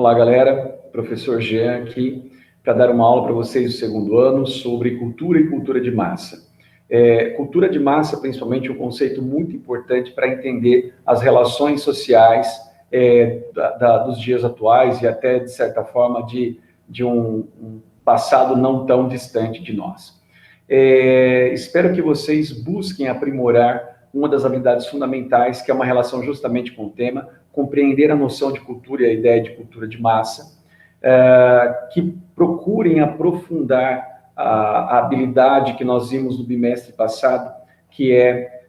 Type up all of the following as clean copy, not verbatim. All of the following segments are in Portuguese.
Olá, galera. Professor Jean aqui para dar uma aula para vocês do segundo ano sobre cultura e cultura de massa. Cultura de massa, principalmente, é um conceito muito importante para entender as relações sociais dos dias atuais e até, de certa forma, de um passado não tão distante de nós. Espero que vocês busquem aprimorar uma das habilidades fundamentais, que é uma relação justamente com o tema, compreender a noção de cultura e a ideia de cultura de massa, que procurem aprofundar a habilidade que nós vimos no bimestre passado, que é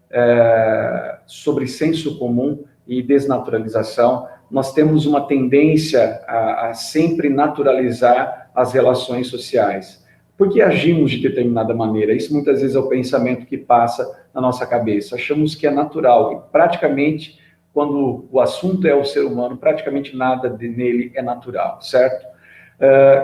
sobre senso comum e desnaturalização. Nós temos uma tendência a sempre naturalizar as relações sociais. Por que agimos de determinada maneira? Isso muitas vezes é o pensamento que passa na nossa cabeça. Achamos que é natural e praticamente, quando o assunto é o ser humano, praticamente nada nele é natural, certo?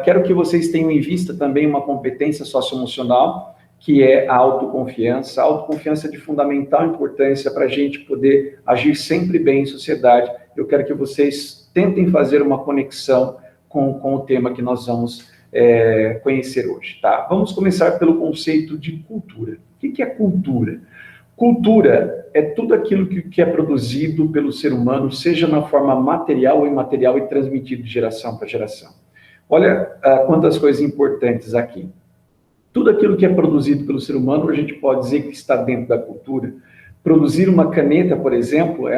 Quero que vocês tenham em vista também uma competência socioemocional, que é a autoconfiança. A autoconfiança é de fundamental importância para a gente poder agir sempre bem em sociedade. Eu quero que vocês tentem fazer uma conexão com o tema que nós vamos conhecer hoje, tá? Vamos começar pelo conceito de cultura. O que é cultura? Cultura é tudo aquilo que é produzido pelo ser humano, seja na forma material ou imaterial, e transmitido de geração para geração. Olha quantas coisas importantes aqui. Tudo aquilo que é produzido pelo ser humano, a gente pode dizer que está dentro da cultura. Produzir uma caneta, por exemplo, é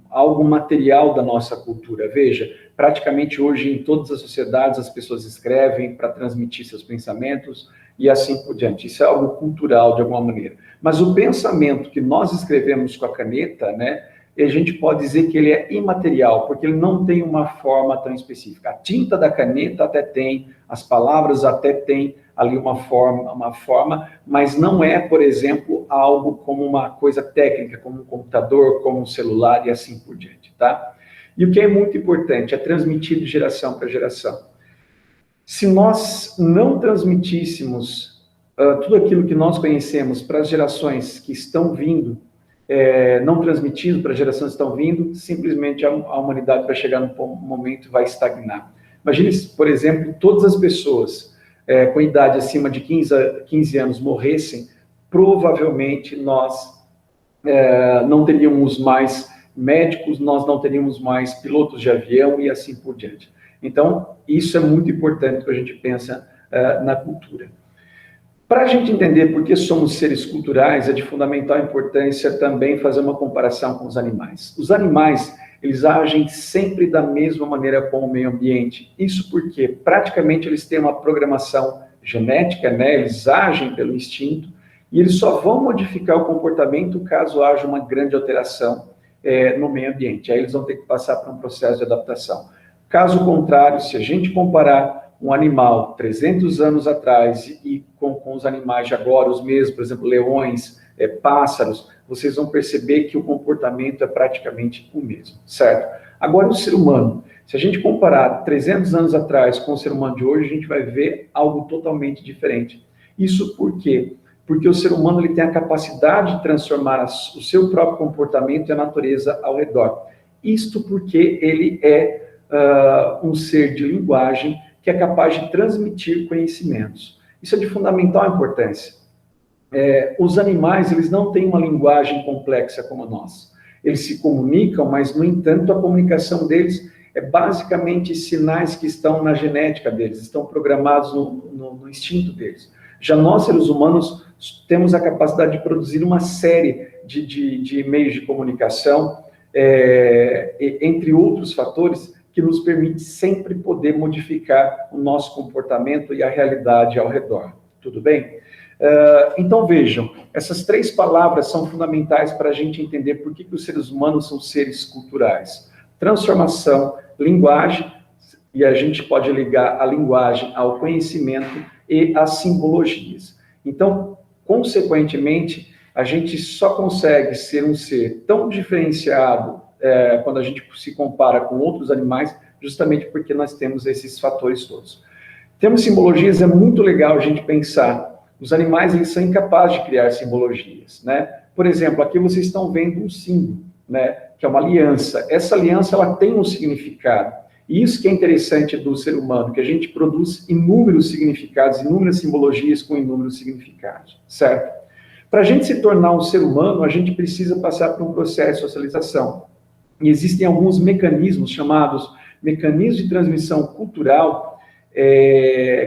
algo material da nossa cultura. Veja, praticamente hoje em todas as sociedades as pessoas escrevem para transmitir seus pensamentos e assim por diante. Isso é algo cultural de alguma maneira. Mas o pensamento que nós escrevemos com a caneta, né, a gente pode dizer que ele é imaterial, porque ele não tem uma forma tão específica. A tinta da caneta até tem, as palavras até tem ali uma forma, mas não é, por exemplo, algo como uma coisa técnica, como um computador, como um celular e assim por diante, tá? E o que é muito importante é transmitir de geração para geração. Se nós não transmitíssemos tudo aquilo que nós conhecemos para as gerações que estão vindo, não transmitido para as gerações que estão vindo, simplesmente a humanidade vai chegar num momento e vai estagnar. Imagine, por exemplo, todas as pessoas com idade acima de 15 anos morressem, provavelmente nós não teríamos mais médicos, nós não teríamos mais pilotos de avião e assim por diante. Então, isso é muito importante quando a gente pensa na cultura. Para a gente entender por que somos seres culturais, é de fundamental importância também fazer uma comparação com os animais. Os animais, eles agem sempre da mesma maneira com o meio ambiente. Isso porque praticamente eles têm uma programação genética, né? Eles agem pelo instinto e eles só vão modificar o comportamento caso haja uma grande alteração no meio ambiente. Aí eles vão ter que passar por um processo de adaptação. Caso contrário, se a gente comparar um animal 300 anos atrás e com os animais de agora, os mesmos, por exemplo, leões, pássaros, vocês vão perceber que o comportamento é praticamente o mesmo, certo? Agora, o ser humano, se a gente comparar 300 anos atrás com o ser humano de hoje, a gente vai ver algo totalmente diferente. Isso por quê? Porque o ser humano ele tem a capacidade de transformar o seu próprio comportamento e a natureza ao redor. Isto porque ele é um ser de linguagem que é capaz de transmitir conhecimentos. Isso é de fundamental importância. Os animais, eles não têm uma linguagem complexa como nós. Eles se comunicam, mas, no entanto, a comunicação deles é basicamente sinais que estão na genética deles, estão programados no instinto deles. Já nós, seres humanos, temos a capacidade de produzir uma série de meios de comunicação, entre outros fatores, que nos permite sempre poder modificar o nosso comportamento e a realidade ao redor. Tudo bem? Então, vejam, essas três palavras são fundamentais para a gente entender por que os seres humanos são seres culturais. Transformação, linguagem, e a gente pode ligar a linguagem ao conhecimento e às simbologias. Então, consequentemente, a gente só consegue ser um ser tão diferenciado quando a gente se compara com outros animais, justamente porque nós temos esses fatores todos. Temos simbologias, é muito legal a gente pensar. Os animais, eles são incapazes de criar simbologias, né? Por exemplo, aqui vocês estão vendo um símbolo, né? Que é uma aliança. Essa aliança, ela tem um significado. E isso que é interessante do ser humano, que a gente produz inúmeros significados, inúmeras simbologias com inúmeros significados, certo? Para a gente se tornar um ser humano, a gente precisa passar por um processo de socialização. E existem alguns mecanismos chamados mecanismos de transmissão cultural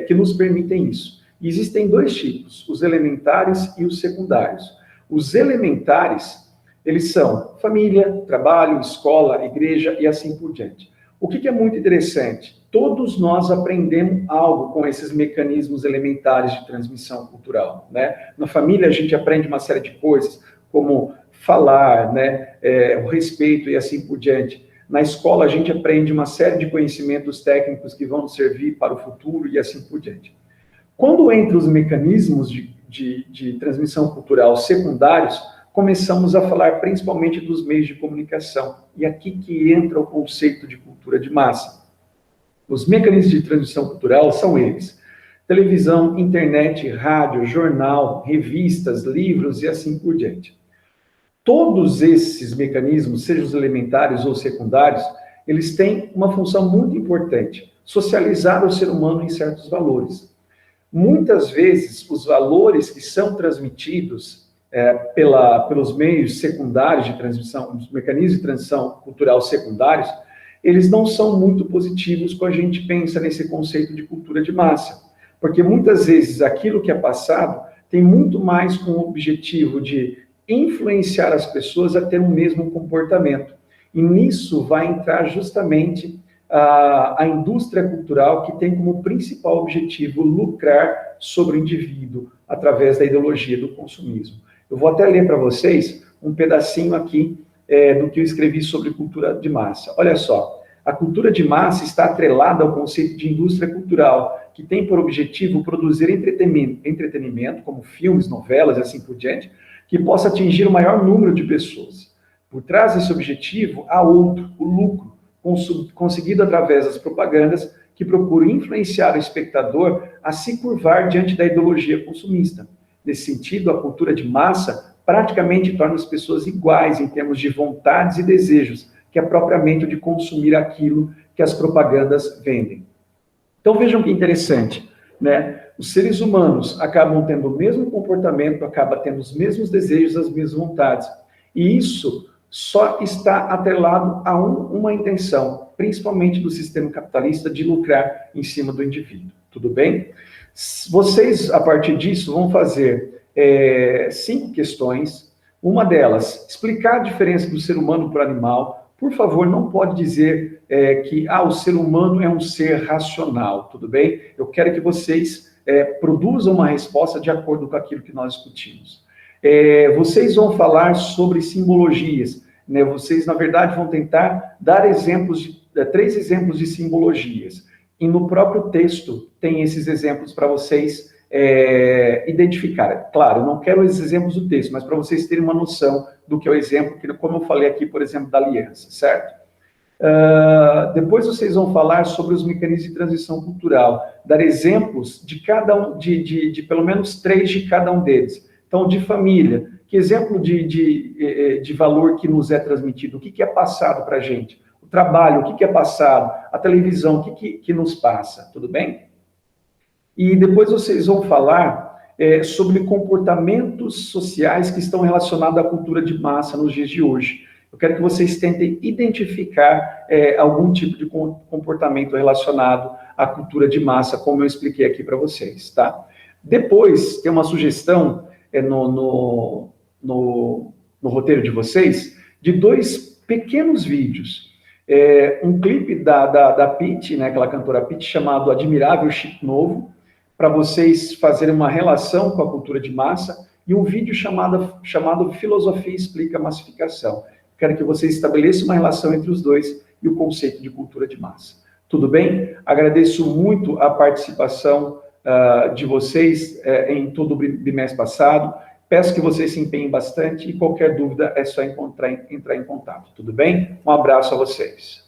que nos permitem isso. E existem dois tipos, os elementares e os secundários. Os elementares, eles são família, trabalho, escola, igreja e assim por diante. O que é muito interessante? Todos nós aprendemos algo com esses mecanismos elementares de transmissão cultural, né? Na família a gente aprende uma série de coisas, como falar, né? O respeito e assim por diante. Na escola a gente aprende uma série de conhecimentos técnicos que vão servir para o futuro e assim por diante. Quando entra os mecanismos de transmissão cultural secundários, começamos a falar principalmente dos meios de comunicação. E aqui que entra o conceito de cultura de massa. Os mecanismos de transmissão cultural são eles: televisão, internet, rádio, jornal, revistas, livros e assim por diante. Todos esses mecanismos, sejam os elementares ou secundários, eles têm uma função muito importante: socializar o ser humano em certos valores. Muitas vezes, os valores que são transmitidos pelos meios secundários de transmissão, os mecanismos de transmissão cultural secundários, eles não são muito positivos quando a gente pensa nesse conceito de cultura de massa. Porque muitas vezes aquilo que é passado tem muito mais com o objetivo de influenciar as pessoas a ter o mesmo comportamento. E nisso vai entrar justamente a indústria cultural, que tem como principal objetivo lucrar sobre o indivíduo através da ideologia do consumismo. Eu vou até ler para vocês um pedacinho aqui do que eu escrevi sobre cultura de massa. Olha só, a cultura de massa está atrelada ao conceito de indústria cultural, que tem por objetivo produzir entretenimento, como filmes, novelas e assim por diante, que possa atingir o maior número de pessoas. Por trás desse objetivo, há outro, o lucro, conseguido através das propagandas que procuram influenciar o espectador a se curvar diante da ideologia consumista. Nesse sentido, a cultura de massa praticamente torna as pessoas iguais em termos de vontades e desejos, que é propriamente o de consumir aquilo que as propagandas vendem. Então vejam que interessante, né? Os seres humanos acabam tendo o mesmo comportamento, acabam tendo os mesmos desejos, as mesmas vontades. E isso só está atrelado a uma intenção, principalmente do sistema capitalista, de lucrar em cima do indivíduo. Tudo bem? Vocês, a partir disso, vão fazer 5 questões. Uma delas, explicar a diferença do ser humano para o animal. Por favor, não pode dizer que o ser humano é um ser racional, tudo bem? Eu quero que vocês produzam uma resposta de acordo com aquilo que nós discutimos. Vocês vão falar sobre simbologias, né? Vocês, na verdade, vão tentar dar 3 exemplos de simbologias. E no próprio texto tem esses exemplos para vocês identificarem. Claro, eu não quero esses exemplos do texto, mas para vocês terem uma noção do que é o exemplo, como eu falei aqui, por exemplo, da aliança, certo? Depois vocês vão falar sobre os mecanismos de transição cultural, dar exemplos de cada um, de pelo menos 3 de cada um deles. Então, de família, que exemplo de valor que nos é transmitido, o que é passado para a gente? O trabalho, o que é passado? A televisão, o que nos passa? Tudo bem? E depois vocês vão falar sobre comportamentos sociais que estão relacionados à cultura de massa nos dias de hoje. Eu quero que vocês tentem identificar algum tipo de comportamento relacionado à cultura de massa, como eu expliquei aqui para vocês, tá? Depois, tem uma sugestão no roteiro de vocês, de 2 pequenos vídeos. Um clipe da Pitty, né, aquela cantora Pitty, chamado Admirável Chip Novo, para vocês fazerem uma relação com a cultura de massa, e um vídeo chamado Filosofia Explica Massificação. Quero que vocês estabeleçam uma relação entre os dois e o conceito de cultura de massa. Tudo bem? Agradeço muito a participação de vocês em todo o bimestre passado. Peço que vocês se empenhem bastante e qualquer dúvida é só entrar em contato. Tudo bem? Um abraço a vocês.